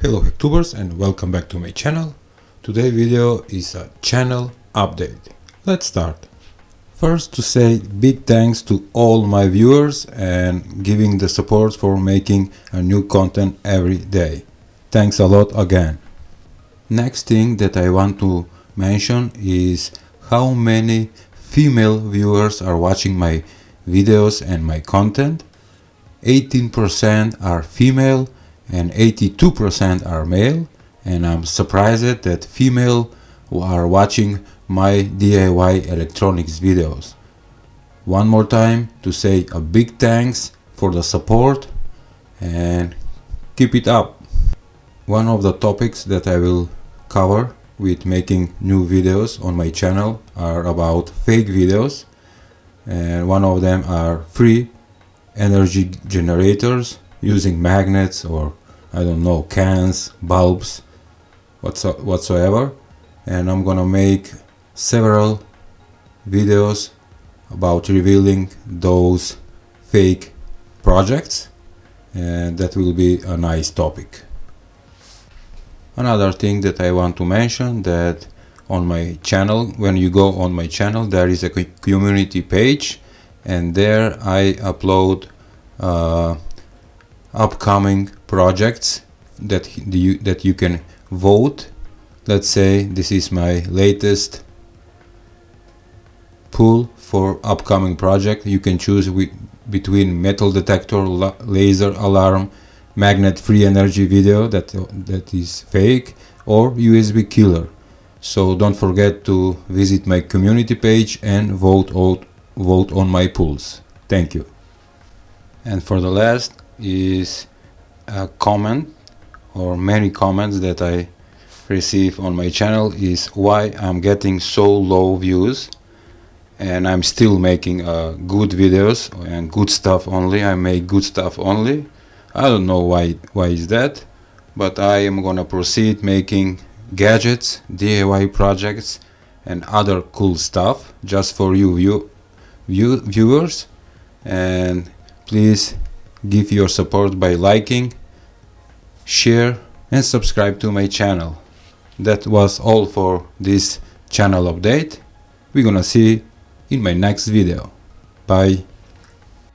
Hello Hacktubers and welcome back to my channel. Today's video is a channel update. Let's start. First, to say big thanks to all my viewers and giving the support for making a new content every day. Thanks a lot again. Next thing that I want to mention is how many female viewers are watching my videos and my content. 18% are female and 82% are male, and I'm surprised that female who are watching my DIY electronics videos. One more time to say a big thanks for the support and keep it up. One of the topics that I will cover with making new videos on my channel are about fake videos, and one of them are free energy generators using magnets or I don't know, cans, bulbs, whatsoever. And I'm gonna make several videos about revealing those fake projects, and that will be a nice topic. Another thing that I want to mention, that on my channel, when you go on my channel, there is a community page, and there I upload upcoming projects that you can vote. Let's say this is my latest pool for upcoming project. You can choose between metal detector, laser alarm, magnet free energy video that is fake, or USB killer. So don't forget to visit my community page and vote on my pools. Thank you. And for the last is a comment, or many comments that I receive on my channel, is why I'm getting so low views and I'm still making good videos and good stuff only. I make good stuff only. I don't know why is that, but I am gonna proceed making gadgets, DIY projects and other cool stuff just for you viewers. And please give your support by liking, share and subscribe to my channel. That was all for this channel update. We're gonna see in my next video. Bye.